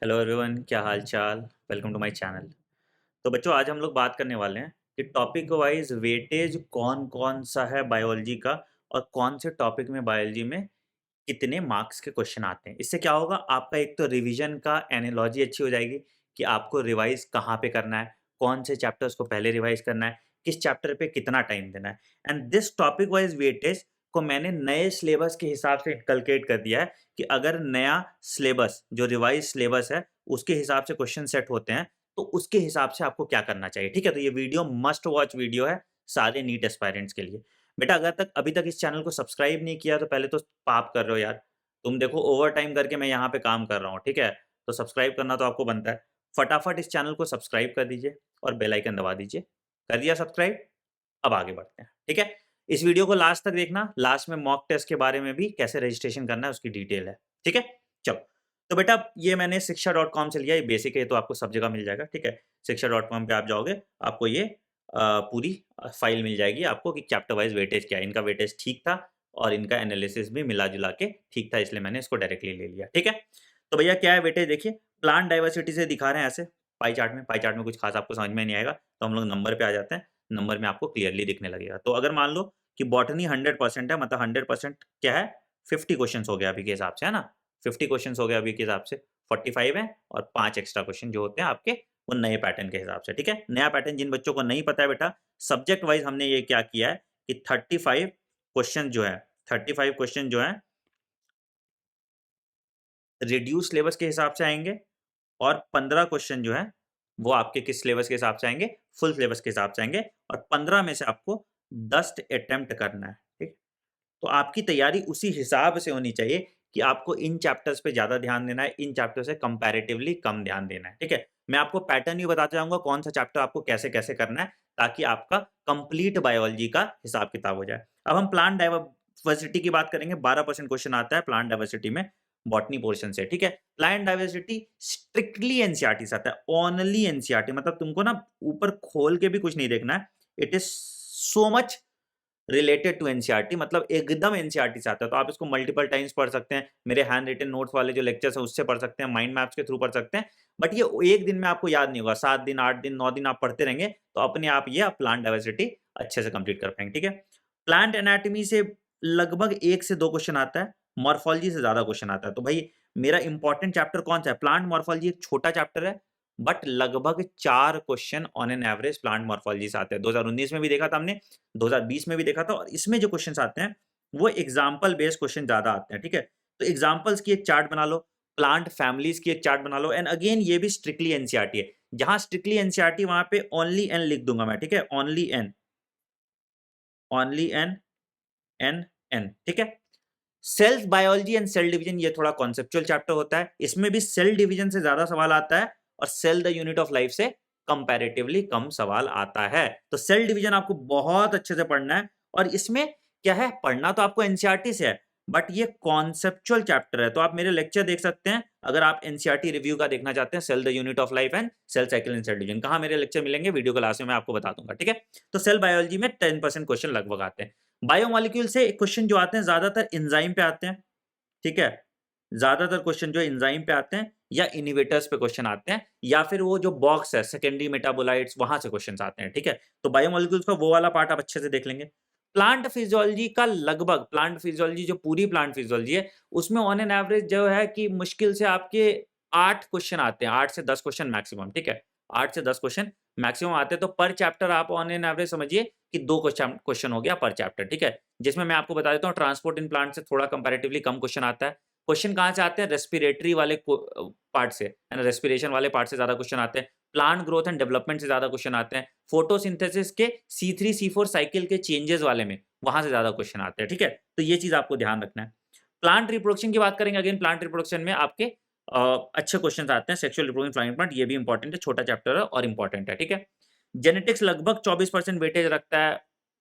Hello everyone, क्या हाल चाल। Welcome to my channel. तो बच्चों, आज हम लोग बात करने वाले हैं कि टॉपिक वाइज वेटेज कौन कौन सा है बायोलॉजी का और कौन से टॉपिक में बायोलॉजी में कितने मार्क्स के क्वेश्चन आते हैं। इससे क्या होगा, आपका एक तो रिवीजन का एनालॉजी अच्छी हो जाएगी कि आपको रिवाइज कहाँ पे करना है, कौन से चैप्टर्स को पहले रिवाइज करना है, किस चैप्टर पे कितना टाइम देना है। And this topic wise weightage को मैंने नए सिलेबस के हिसाब से इनकलकेट कर दिया है कि अगर नया सिलेबस जो रिवाइज सिलेबस है उसके हिसाब से क्वेश्चन सेट होते हैं तो उसके हिसाब से आपको क्या करना चाहिए। ठीक है, तो ये वीडियो मस्ट वॉच वीडियो है सारे नीट एस्पायरेंट्स के लिए। बेटा, अगर तक अभी तक इस चैनल को सब्सक्राइब नहीं किया तो पहले तो पाप कर रहे हो यार। तुम देखो, ओवर टाइम करके मैं यहाँ पे काम कर रहा हूँ, ठीक है? तो सब्सक्राइब करना तो आपको बनता है। फटाफट इस चैनल को सब्सक्राइब कर दीजिए और बेल आइकन दबा दीजिए। कर दिया सब्सक्राइब? अब आगे बढ़ते हैं, ठीक है? इस वीडियो को लास्ट तक देखना, लास्ट में मॉक टेस्ट के बारे में भी कैसे रजिस्ट्रेशन करना है उसकी डिटेल है, ठीक है? चलो, तो बेटा ये मैंने शिक्षा.com से लिया, ये बेसिक है, ये तो आपको सब जगह मिल जाएगा, ठीक है? शिक्षा.com पे आप जाओगे, आपको ये पूरी फाइल मिल जाएगी आपको कि चैप्टर वाइज़ वेटेज क्या है। इनका वेटेज ठीक था और इनका एनालिसिस भी मिला-जुला के ठीक था, इसलिए मैंने इसको डायरेक्टली ले लिया, ठीक है? तो भैया क्या है वेटेज, देखिए प्लांट डाइवर्सिटी से दिखा रहे हैं ऐसे पाई चार्ट में कुछ खास आपको समझ में नहीं आएगा, तो हम लोग नंबर पे आ जाते हैं। नंबर में आपको क्लियरली दिखने लगेगा। तो अगर मान लो कि बॉटनी 100% है, मतलब 100% क्या है, 50 क्वेश्चंस हो गया अभी के हिसाब से, है ना? 50 क्वेश्चंस हो गया अभी के हिसाब से, 45 है और 5 एक्स्ट्रा क्वेश्चन जो होते हैं आपके वो नए पैटर्न के हिसाब से, ठीक है? नया पैटर्न जिन बच्चों को नहीं पता है बेटा, सब्जेक्ट वाइज़ हमने ये क्या किया है कि 35 क्वेश्चन जो है रिड्यूस सिलेबस के हिसाब से आएँगे और 15 क्वेश्चन जो हैं, वो आपके किस सिलेबस के हिसाब से आएँगे? फुल सिलेबस के हिसाब से आएँगे और 15 में से आपको 10 अटेम्प्ट करना है, ठीक? तो आपकी तैयारी उसी हिसाब से होनी चाहिए कि आपको इन चैप्टर्स पे ज़्यादा ध्यान देना है, इन चैप्टर से कंपैरेटिवली कम ध्यान देना है, ठीक है? मैं आपको पैटर्न भी बताता जाऊँगा कौन-सा चैप्टर आपको कैसे-कैसे करना है, ताकि आपका कंप्लीट बायोलॉजी का हिसाब-किताब हो जाए। अब हम प्लांट डाइवर्सिटी की बात करेंगे, 12% क्वेश्चन आता है प्लांट डाइवर्सिटी में, बॉटनी पोर्शन से, ठीक है? प्लांट डाइवर्सिटी स्ट्रिक्टली एनसीईआरटी से आता है, ओनली एनसीईआरटी, मतलब तुमको ना ऊपर खोल के भी कुछ नहीं देखना है। It is so much related to NCERT, मतलब एकदम एनसीईआरटी से आता है, तो आप इसको मल्टीपल टाइम्स पढ़ सकते हैं। मेरे हैंड रिटन नोट्स वाले जो लेक्चर्स हैं उससे पढ़ सकते हैं, माइंड मैप्स के थ्रू पढ़ सकते हैं। बट ये एक दिन में आपको याद नहीं होगा, 7 दिन, 8 दिन, 9 दिन आप पढ़ते रहेंगे, तो अपने आप ये आप प्लांट डाइवर्सिटी अच्छे से कंप्लीट कर पाएँगे, ठीक है? प्लांट एनाटॉमी से लगभग 1 से 2 क्वेश्चन आता है, मॉर्फोलॉजी से ज़्यादा क्वेश्चन आता है। तो भई मेरा इम्पोर्टेंट चैप्टर कौन-सा है? प्लांट मॉर्फोलॉजी एक छोटा चैप्टर है, बट लगभग 4 question on an average plant morphology से आते हैं। 2019 में भी देखा था हमने, 2020 में भी देखा था, और इसमें जो क्वेश्चंस आते हैं वो एग्जांपल बेस्ड क्वेश्चन ज़्यादा आते हैं, ठीक है? तो एग्जांपल्स की एक चार्ट बना लो, प्लांट फैमिलीज़ की एक चार्ट बना लो, एंड अगेन ये भी स्ट्रिक्टली एनसीईआरटी है। जहाँ स्ट्रिक्टली एनसीईआरटी वहाँ पे ओनली एन लिख दूँगा मैं, ठीक है? ओनली एन, एन, एन, ठीक है? Self biology and cell division ये थोड़ा कॉन्सेप्चुअल चैप्टर होता है। इसमें भी सेल डिवीजन से ज़्यादा सवाल आता है और cell the unit of life से कंपैरेटिवली कम सवाल आता है। तो सेल डिवीजन आपको बहुत अच्छे से पढ़ना है, और इसमें क्या है, पढ़ना तो आपको एनसीईआरटी से है, बट ये कॉन्सेप्चुअल चैप्टर है। तो आप मेरे लेक्चर देख सकते हैं, अगर आप एनसीईआरटी रिव्यू का देखना चाहते हैं, cell the unit of life and cell cycle in cell division, कहाँ मेरे लेक्चर मिलेंगे, वीडियो क्लास में मैं आपको बता दूंगा, ठीक है? तो सेल बायोलॉजी में 10% क्वेश्चन लगभग आते हैं। बायोमोलिक्यूल से क्वेश्चन जो आते हैं ज्यादातर एंजाइम पे आते हैं, ठीक है? ज़्यादातर क्वेश्चन जो एंजाइम पे आते हैं या इन्हिबिटर्स पे क्वेश्चन आते हैं, या फिर वो जो बॉक्स है सेकेंडरी मेटाबोलाइट्स वहाँ से क्वेश्चन्स आते हैं, ठीक है? तो बायोमोलिक्यूल्स का वो वाला पार्ट आप अच्छे से देख लेंगे। प्लांट फिजियोलॉजी का लगभग, प्लांट फिजियोलॉजी जो पूरी प्लांट फिजियोलॉजी है, उसमें ऑन एन एवरेज जो है कि मुश्किल से आपके 8 क्वेश्चन आते हैं, 8 से 10 क्वेश्चन मैक्सिमम, ठीक है? 8 से 10 क्वेश्चन मैक्सिमम आते हैं, तो पर चैप्टर आप ऑन एन एवरेज समझिए कि 2 क्वेश्चन हो गया पर चैप्टर, ठीक है? जिसमें मैं आपको बता देता हूँ, ट्रांसपोर्ट इन प्लांट से थोड़ा कंपैरेटिवली कम क्वेश्चन आता है। क्वेश्चन कहाँ से आते हैं? रेस्पिरेटरी वाले पार्ट से, है ना? रेस्पिरेशन वाले पार्ट से ज़्यादा क्वेश्चन आते हैं। प्लांट ग्रोथ एंड डेवलपमेंट से ज़्यादा क्वेश्चन आते हैं। फोटोसिंथेसिस के C3 C4 साइकिल के चेंजेस वाले में, वहाँ से ज़्यादा क्वेश्चन आते हैं, ठीक है? तो ये चीज़ आपको ध्यान रखना है। प्लांट रिप्रोडक्शन की बात करेंगे, अगेन प्लांट रिप्रोडक्शन में आपके अच्छे क्वेश्चन आते हैं। सेक्सुअल रिप्रोडक्शन फ्लाइंग प्लांट, ये भी इंपॉर्टेंट है, छोटा चैप्टर है और इंपॉर्टेंट है, ठीक है? जेनेटिक्स लगभग 24% वेटेज रखता है।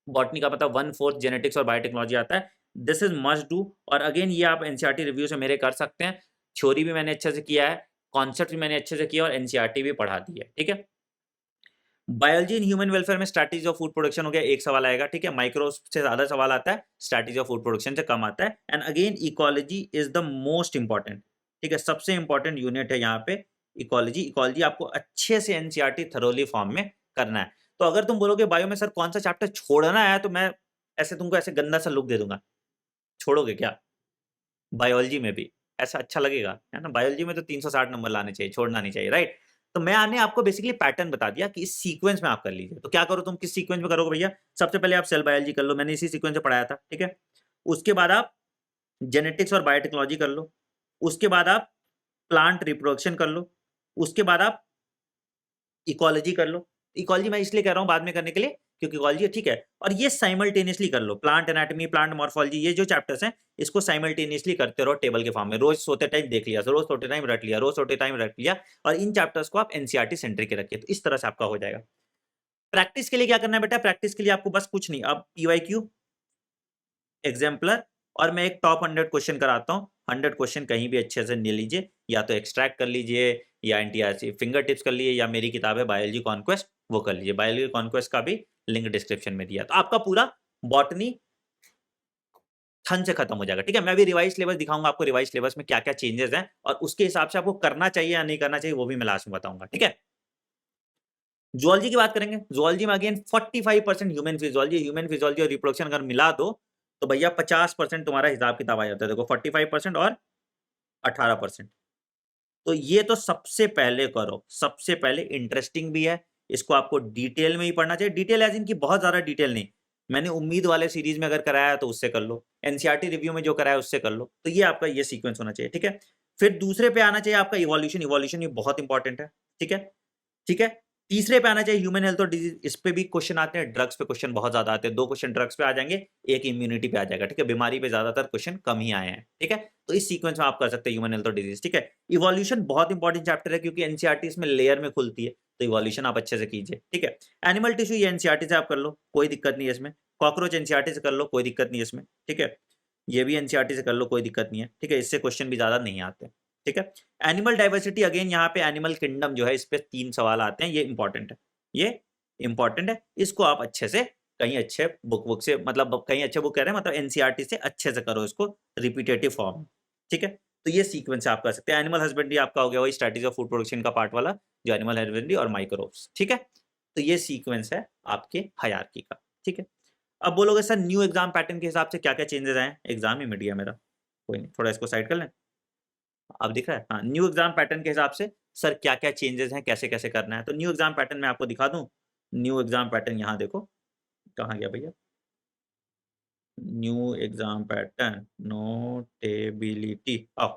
बॉटनी का मतलब 1/4 जेनेटिक्स और बायोटेक्नोलॉजी आता है। दिस इज़ मस्ट डू, और अगेन ये आप एनसीईआरटी रिव्यू से मेरे कर सकते हैं। थ्योरी भी मैंने अच्छे से किया है, कॉन्सेप्ट भी मैंने अच्छे से किया और एनसीईआरटी भी पढ़ा दी है, ठीक है? बायोलॉजी इन ह्यूमन वेलफेयर में स्ट्रैटेजी ऑफ फूड प्रोडक्शन हो गया, एक सवाल आएगा, ठीक है? माइक्रो से ज़्यादा सवाल आता है, स्ट्रैटेजी ऑफ फूड प्रोडक्शन से कम आता है। And again ecology is the most important. ठीक है, सबसे इंपॉर्टेंट यूनिट है यहाँ पे इकोलॉजी। इकोलॉजी आपको अच्छे से एनसीईआरटी थरोली फॉर्म में करना है। तो अगर तुम बोलोगे बायो में सर कौन सा चैप्टर छोड़ना है, तो मैं ऐसे तुमको ऐसे गंदा सा लुक दे दूंगा, छोड़ोगे क्या? बायोलॉजी में भी ऐसा अच्छा लगेगा, है ना? बायोलॉजी में तो 360 नंबर लाने चाहिए, छोड़ना नहीं चाहिए, राइट? तो मैंने आपको बेसिकली पैटर्न बता दिया कि इस सीक्वेंस में आप कर लीजिए। तो क्या करो तुम, किस सीक्वेंस में करोगे भैया? सबसे पहले आप सेल बायोलॉजी कर लो, मैंने इसी सीक्वेंस में पढ़ाया था, ठीक है? उसके बाद आप जेनेटिक्स और बायोटेक्नोलॉजी कर लो, उसके बाद आप प्लांट रिप्रोडक्शन कर लो, उसके बाद आप इकोलॉजी कर लो। इकोलॉजी मैं इसलिए कह रहा हूँ बाद में करने के लिए, क्योंकि इकोलॉजी ठीक है, और ये साइमल्टेनियसली कर लो। प्लांट एनाटॉमी, प्लांट मॉर्फोलॉजी, ये जो चैप्टर्स हैं इसको साइमल्टेनियसली करते रहो टेबल के फॉर्म में। रोज सोते टाइम देख लिया, रोज सोते टाइम रट लिया, रोज सोते टाइम रट लिया, और इन चैप्टर्स को आप एनसीईआरटी सेंट्रिक के रखिए। तो इस तरह से आपका हो जाएगा। प्रैक्टिस के लिए क्या करना है बेटा? प्रैक्टिस के लिए आपको बस कुछ नहीं, अब पीवाईक्यू, एग्जाम्पलर, और मैं एक टॉप 100 क्वेश्चन कराता हूँ। 100 क्वेश्चन कहीं भी अच्छे से ले लीजिए, या तो एक्सट्रैक्ट कर लीजिए, या एनटीआरसी फिंगर टिप्स कर लीजिए, या मेरी किताब है बायोलॉजी कॉन्क्वेस्ट, वो कर लीजिए। बायोलॉजी कॉन्क्वेस्ट का भी लिंक डिस्क्रिप्शन में दिया। तो आपका पूरा बॉटनी थन से खत्म हो जाएगा, ठीक है? मैं अभी रिवाइज सिलेबस दिखाऊंगा आपको, रिवाइज सिलेबस में क्या क्या चेंजेस हैं, और उसके हिसाब से आपको करना चाहिए या नहीं करना चाहिए वो भी मैं लास्ट में बताऊंगा, ठीक है? जूलॉजी की बात करेंगे। जूलॉजी में अगेन 45% ह्यूमन फिजियोलॉजी और रिप्रोडक्शन अगर मिला दो तो भैया 50% तुम्हारा हिसाब किताब आ जाता है। देखो 45% और 18%। तो ये तो सबसे पहले करो, सबसे पहले इंटरेस्टिंग भी है, इसको आपको डिटेल में ही पढ़ना चाहिए। डिटेल एज इनकी बहुत ज्यादा डिटेल नहीं, मैंने उम्मीद वाले सीरीज में अगर कराया तो उससे कर लो, एनसीईआरटी रिव्यू में जो कराया उससे कर लो। तो ये आपका ये सीक्वेंस होना चाहिए, ठीक है? फिर दूसरे पे आना चाहिए आपका इवोल्यूशन। इवोल्यूशन ये बहुत इंपॉर्टेंट है, ठीक है? ठीक है, तीसरे पे आना चाहिए ह्यूमन हेल्थ और डिजीज। इस पे भी क्वेश्चन आते हैं, ड्रग्स पे क्वेश्चन बहुत ज्यादा आते हैं। 2 क्वेश्चन ड्रग्स पे आ जाएंगे, एक इम्यूनिटी पे आ जाएगा, ठीक है? बीमारी पे ज्यादातर क्वेश्चन कम ही आए हैं, ठीक है? तो इस सीक्वेंस में आप कर सकते हैं ह्यूमन हेल्थ और डिजीज, ठीक है? इवोल्यूशन बहुत इंपॉर्टेंट चैप्टर है, क्योंकि एनसीईआरटी इसमें लेयर में खुलती है, तो इवोल्यूशन आप अच्छे से कीजिए, ठीक है? एनिमल टिश्यू ये एनसीईआरटी से आप कर लो, कोई दिक्कत नहीं है इसमें। कॉकरोच एनसीईआरटी से कर लो, कोई दिक्कत नहीं है इसमें, ठीक है? ये भी एनसीईआरटी से कर लो, कोई दिक्कत नहीं है, ठीक है? इससे क्वेश्चन भी ज्यादा नहीं आते, ठीक है? एनिमल डाइवर्सिटी, अगेन यहाँ पे एनिमल किंगडम जो है, इस पे 3 सवाल आते हैं, ये इंपॉर्टेंट है, ये इंपॉर्टेंट है। इसको आप अच्छे से कहीं अच्छे बुक से, मतलब कहीं अच्छे बुक कह रहे हैं, मतलब एनसीईआरटी से अच्छे से करो इसको रिपीटेटिव फॉर्म, ठीक है? तो ये सीक्वेंस आप कर सकते हैं। एनिमल हस्बेंड्री आपका हो गया वही स्ट्रेटजी ऑफ फूड प्रोडक्शन का पार्ट वाला, जो एनिमल हस्बेंड्री और माइक्रोब्स, ठीक है? तो ये सीक्वेंस है आपके हायरार्की का, ठीक है? अब बोलोगे सर न्यू एग्जाम पैटर्न के हिसाब से क्या क्या चेंजेस आए? एग्जाम ही मिट गया मेरा, कोई नहीं, थोड़ा इसको साइड कर लें। अब दिख रहा है? हाँ, न्यू एग्जाम पैटर्न के हिसाब से सर क्या क्या चेंजेस हैं, कैसे कैसे करना है। तो न्यू एग्जाम पैटर्न मैं आपको दिखा दूं। न्यू एग्जाम पैटर्न यहाँ देखो, कहाँ गया भैया? न्यू एग्जाम पैटर्न नोटेबिलिटी, आओ,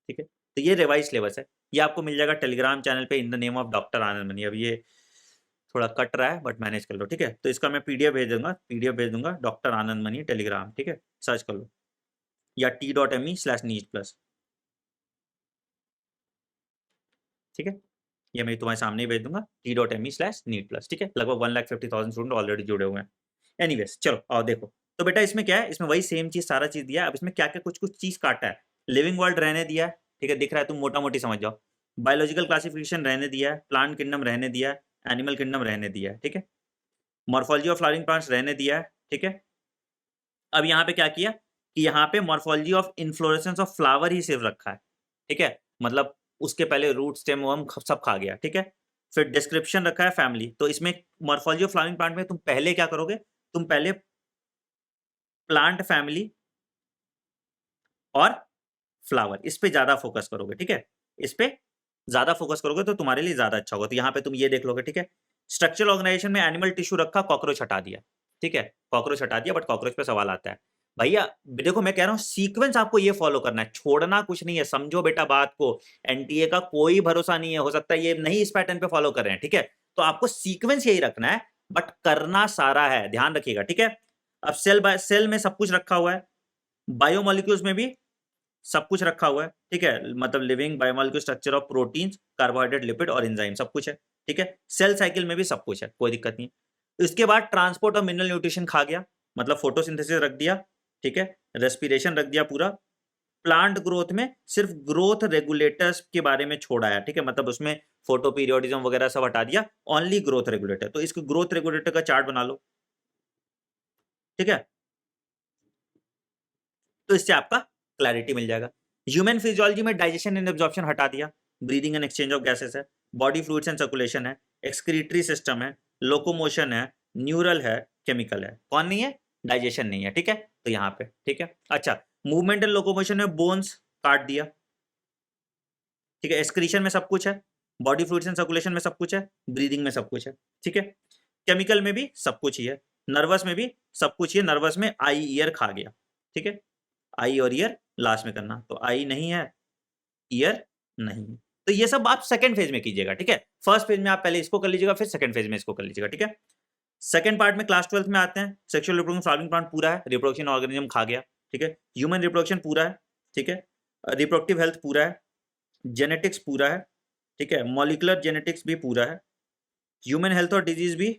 ठीक है? तो ये रिवाइज सिलेबस है, ये आपको मिल जाएगा टेलीग्राम चैनल पे in the name of doctor Anand money. अब ये थोड़ा कट रहा है बट मैनेज कर लो, ठीक है? तो इसका मैं पीडीएफ भेज दूंगा, डॉक्टर आनंद मनी टेलीग्राम, ठीक है? सर्च कर लो, या t.me/needs+, ठीक है? ये मैं तुम्हारे सामने ही भेज दूंगा, t.me/needs+, ठीक है? लगभग 1,50,000 स्टूडेंट ऑलरेडी जुड़े हुए हैं। एनीवेज चलो आओ देखो। तो बेटा इसमें क्या है, इसमें वही सेम चीज, सारा चीज दिया है। अब इसमें क्या क्या कुछ कुछ चीज काटा है। लिविंग वर्ल्ड रहने दिया है, ठीक है? दिख रहा है, तुम मोटा मोटी समझ जाओ। बायोलॉजिकल क्लासिफिकेशन रहने दिया है, प्लांट किंगडम रहने दिया है, एनिमल किंगडम रहने दिया है, ठीक है? मॉर्फोलॉजी ऑफ फ्लावरिंग प्लांट्स रहने दिया है, ठीक है? अब यहाँ पे क्या किया कि यहाँ पे morphology of inflorescence of flower ही सिर्फ रखा है, ठीक है? मतलब उसके पहले रूट स्टेम वम सब खा गया, ठीक है? फिर डिस्क्रिप्शन रखा है फैमिली। तो इसमें मॉर्फोलॉजी ऑफ फ्लावरिंग प्लांट में तुम पहले क्या करोगे? तुम पहले प्लांट फैमिली और फ्लावर, इस पे ज्यादा फोकस करोगे, ठीक है? इस पे ज्यादा फोकस करोगे तो तुम्हारे लिए ज्यादा अच्छा होगा। तो यहाँ पे तुम ये देख लोगे, ठीक है? स्ट्रक्चरल ऑर्गेनाइजेशन में एनिमल टिश्यू रखा, कॉकरोच हटा दिया, ठीक है? कॉकरोच हटा दिया, बट कॉकरोच पे सवाल आता है भैया। देखो मैं कह रहा हूँ सीक्वेंस आपको ये फॉलो करना है, छोड़ना कुछ नहीं है, समझो बेटा बात को। एनटीए का कोई भरोसा नहीं है, हो सकता है ये नहीं इस पैटर्न पे फॉलो कर रहे हैं, ठीक है? तो आपको सीक्वेंस यही रखना है, बट करना सारा है, ध्यान रखिएगा, ठीक है? अब सेल बाय सेल में सब कुछ रखा हुआ है, बायोमोलिक्यूल्स में भी सब कुछ रखा हुआ है, ठीक है? मतलब living biomolecule structure of proteins, carbohydrate, lipid और एंजाइम, सब कुछ है, ठीक है? सेल साइकिल में भी सब कुछ है, कोई दिक्कत नहीं है। इसके बाद ट्रांसपोर्ट और मिनरल न्यूट्रिशन खा गया, मतलब फोटोसिंथेसिस रख दिया, ठीक है? रेस्पिरेशन रख दिया पूरा। प्लांट ग्रोथ में सिर्फ ग्रोथ रेगुलेटर्स के बारे में छोड़ा है, ठीक है? मतलब उसमें फोटो पीरियोडिज्म वगैरह सब हटा दिया, ओनली ग्रोथ रेगुलेटर। तो इसको ग्रोथ रेगुलेटर का चार्ट बना लो, ठीक है? तो इससे आपका क्लैरिटी मिल जाएगा। ह्यूमन फिजियोलॉजी में डाइजेशन एंड एब्जॉर्प्शन हटा दिया, breathing and exchange of gases है, बॉडी फ्लूइड्स एंड सर्कुलेशन है, एक्सक्रीटरी सिस्टम है, लोकोमोशन है, न्यूरल है, केमिकल है। कौन नहीं है? डाइजेशन नहीं है, ठीक है, तो यहाँ पे ठीक है। अच्छा, मूवमेंट एंड लोकोमोशन में बोन्स काट दिया, ठीक है, एक्सक्रीशन में सब कुछ है, बॉडी फ्लूइड्स एंड सर्कुलेशन में सब कुछ है, ब्रीदिंग में सब कुछ है, ठीक है, केमिकल में भी सब कुछ ही है, नर्वस में भी सब कुछ ही है, नर्वस में आई ईयर खा गया, ठीक है, आई और ईयर लास्ट में करना, तो आई नहीं है, ईयर नहीं है। तो ये सब आप सेकंड फेज में कीजिएगा, ठीक है। फर्स्ट फेज में आप पहले इसको कर लीजिएगा, फिर सेकंड फेज में इसको कर लीजिएगा, ठीक है। सेकंड पार्ट में क्लास 12 में आते हैं, सेक्सुअल रिप्रोडक्शन फ्लावरिंग प्लांट पूरा है, रिप्रोडक्शन ऑर्गेनिज्म खा गया, ठीक है, ह्यूमन रिप्रोडक्शन पूरा है, ठीक है, रिप्रोडक्टिव हेल्थ पूरा है, जेनेटिक्स पूरा है, ठीक है, मॉलिकुलर जेनेटिक्स भी पूरा है, ह्यूमन हेल्थ और डिजीज भी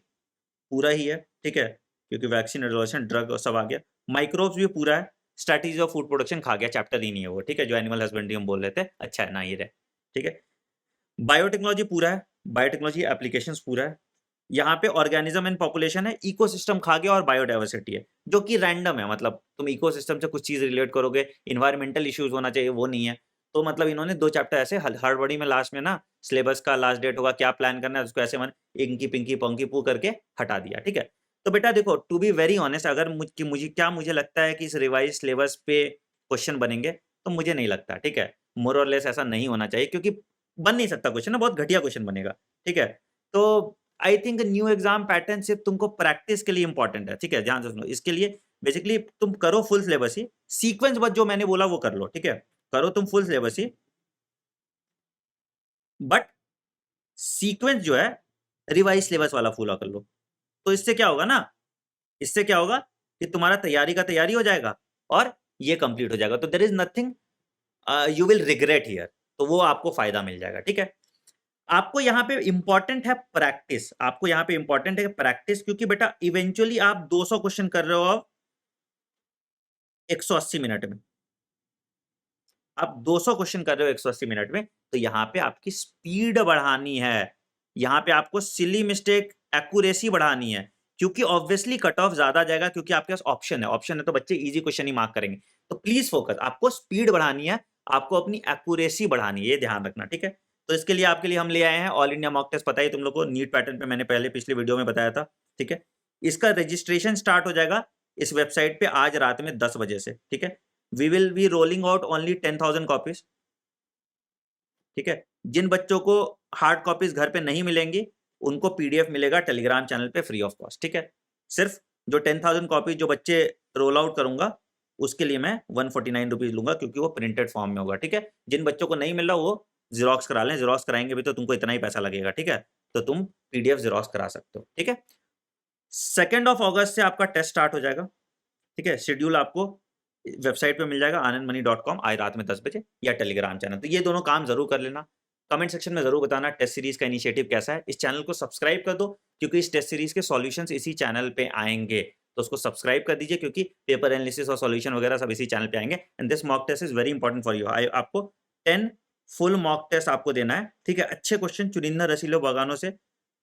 पूरा ही है, ठीक है, क्योंकि वैक्सीन रेजोल्यूशन ड्रग और सब आ गया, माइक्रोब्स भी पूरा है, स्ट्रैटेजी ऑफ फूड प्रोडक्शन खा गया, चैप्टर ही नहीं है वो, ठीक है, जो एनिमल हस्बेंड्री हम बोल रहे थे, अच्छा है ना ही रहे, ठीक है। बायोटेक्नोलॉजी पूरा है, बायोटेक्नोलॉजी एप्लीकेशंस पूरा है, यहाँ पे ऑर्गेनिज्म एंड पॉपुलेशन है, इकोसिस्टम खा गया और बायोडाइवर्सिटी है, जो कि रैंडम है, मतलब तुम इकोसिस्टम से कुछ चीज रिलेट करोगे, इन्वायरमेंटल इश्यूज होना चाहिए, वो नहीं है। तो मतलब इन्होंने 2 चैप्टर ऐसे हड़बड़ी में लास्ट में ना, सिलेबस का लास्ट डेट होगा, क्या प्लान करना है उसको ऐसे मन इंकी पिंकी पंकी पू करके हटा दिया, ठीक है। तो बेटा देखो, टू बी वेरी ऑनेस्ट, अगर मुझे लगता है कि इस रिवाइज सिलेबस पे क्वेश्चन बनेंगे, तो मुझे नहीं लगता, ठीक है, मोर और लेस ऐसा नहीं होना चाहिए, क्योंकि बन नहीं सकता क्वेश्चन ना, बहुत घटिया क्वेश्चन बनेगा, ठीक है। तो I think new exam pattern सिर्फ तुमको प्रैक्टिस के लिए इंपॉर्टेंट है, ठीक है, ध्यान से सुनो, इसके लिए बेसिकली तुम करो फुल सिलेबस ही, सीक्वेंस बस जो मैंने बोला वो कर लो, ठीक है, करो तुम full syllabus he, but sequence जो है रिवाइज सिलेबस वाला फुल कर लो। तो इससे क्या होगा ना, इससे क्या होगा कि तुम्हारा तैयारी का तैयारी हो जाएगा और ये कंप्लीट हो जाएगा, तो there is nothing you will regret here, तो वो आपको फायदा मिल जाएगा, ठीक है। आपको यहाँ पे इंपॉर्टेंट है प्रैक्टिस, आपको यहाँ पे इंपॉर्टेंट है प्रैक्टिस, क्योंकि बेटा इवेंचुअली आप 200 क्वेश्चन कर रहे हो अब 180 मिनट में, आप 200 क्वेश्चन कर रहे हो 180 मिनट में, तो यहाँ पे आपकी स्पीड बढ़ानी है, यहाँ पे आपको सिली मिस्टेक एक्यूरेसी बढ़ानी है, क्योंकि ऑब्वियसली कट ऑफ ज्यादा जाएगा, क्योंकि आपके पास ऑप्शन है तो बच्चे इजी क्वेश्चन ही मार्क करेंगे। तो प्लीज फोकस, आपको स्पीड बढ़ानी है, आपको अपनी एक्यूरेसी बढ़ानी है, ये ध्यान रखना, ठीक है। तो इसके लिए आपके लिए हम ले आए हैं ऑल इंडिया मॉक टेस्ट, पता ही तुम लोग को, नीट पैटर्न पे मैंने पहले पिछले वीडियो में बताया था, ठीक है। इसका रजिस्ट्रेशन स्टार्ट हो जाएगा इस वेबसाइट पे आज रात में 10 बजे से, ठीक है। We will be rolling out only 10,000 copies, ठीक है। जिन बच्चों को हार्ड कॉपीज घर पे नहीं मिलेंगी, उनको पीडीएफ मिलेगा टेलीग्राम चैनल पे फ्री ऑफ कॉस्ट, ठीक है। सिर्फ जो 10,000 कॉपीज जो बच्चे रोल आउट करूंगा, उसके लिए मैं 149 रुपीज लूंगा, क्योंकि वो प्रिंटेड फॉर्म में होगा, ठीक है। जिन बच्चों को नहीं मिल रहा वो जीरोक्स करा लें, जीरोक्स कराएंगे भी तो तुमको इतना ही पैसा लगेगा, ठीक है, तो तुम पीडीएफ जीरोक्स करा सकते हो, ठीक है। 2 अगस्त से आपका टेस्ट स्टार्ट हो जाएगा, ठीक है। शेड्यूल आपको वेबसाइट पे मिल जाएगा anandmoney.com, आज रात में 10 बजे, या टेलीग्राम चैनल। तो ये दोनों काम जरूर कर लेना, कमेंट सेक्शन में जरूर बताना टेस्ट सीरीज का इनिशिएटिव कैसा है। इस चैनल को सब्सक्राइब कर दो, क्योंकि इस टेस्ट सीरीज के सॉल्यूशंस इसी चैनल पे आएंगे, तो उसको सब्सक्राइब कर दीजिए, क्योंकि पेपर एनालिसिस और सॉल्यूशन वगैरह सब इसी चैनल पे आएंगे। And this mock test is very important for you, आपको 10 फुल मॉक टेस्ट आपको देना है, ठीक है। अच्छे क्वेश्चन चुनिंदा रसीले बगानों से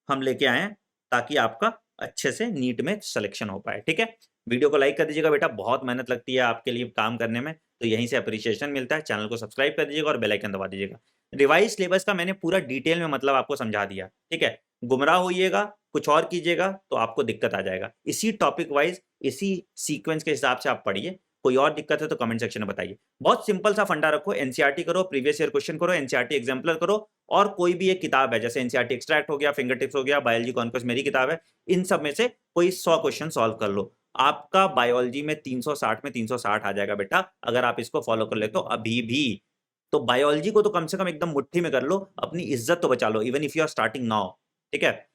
हम लेके आए हैं, ताकि आपका अच्छे से नीट में सिलेक्शन हो पाए, ठीक है। वीडियो को लाइक कर दीजिएगा बेटा, बहुत मेहनत लगती है आपके लिए काम करने में, तो यहीं से अप्रिशिएशन मिलता है। चैनल को सब्सक्राइब कर दीजिएगा और बेल आइकन दबा दीजिएगा। रिवाइज सिलेबस का मैंने पूरा डिटेल में मतलब आपको समझा दिया, ठीक है। गुमराह होइएगा, कुछ और कीजिएगा तो आपको दिक्कत आ जाएगा। इसी टॉपिक वाइज, इसी सीक्वेंस के हिसाब से आप पढ़िए, कोई और दिक्कत है तो कमेंट सेक्शन में बताइए। बहुत सिंपल सा फंडा रखो, एनसीईआरटी करो, प्रीवियस ईयर क्वेश्चन करो, एनसीईआरटी एग्जाम्पलर करो, और कोई भी एक किताब है, जैसे एनसीईआरटी एक्सट्रैक्ट हो गया, फिंगर टिप्स हो गया, बायोलॉजी कॉन्क्वेस्ट मेरी किताब है, इन सब में से कोई 100 क्वेश्चन सॉल्व कर लो। आपका बायोलॉजी में 360 में 360 आ जाएगा बेटा, अगर आप इसको फॉलो कर ले तो अभी भी। तो बायोलॉजी को तो कम से कम एकदम मुट्ठी में कर लो, अपनी इज्जत तो बचा लो, even if you are starting now, ठीक है।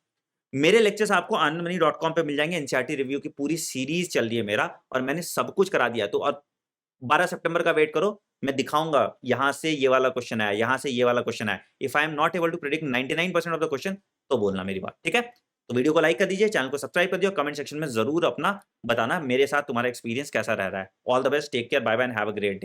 मेरे लेक्चर्स आपको anandmoney.com पे मिल जाएंगे, एनसीईआरटी रिव्यू की पूरी सीरीज चल रही है मेरा, और मैंने सब कुछ करा दिया। तो और 12 सितंबर का वेट करो, मैं दिखाऊंगा यहां से ये वाला क्वेश्चन आया, यहां से ये वाला क्वेश्चन आया। If I am not able to predict 99% of the question, तो बोलना मेरी बात, ठीक है। तो वीडियो को लाइक कर दीजिए, चैनल को सब्सक्राइब कर दियो, कमेंट सेक्शन में जरूर अपना बताना मेरे साथ तुम्हारा एक्सपीरियंस कैसा रह रहा है। All the best, take care, bye bye and have a great day.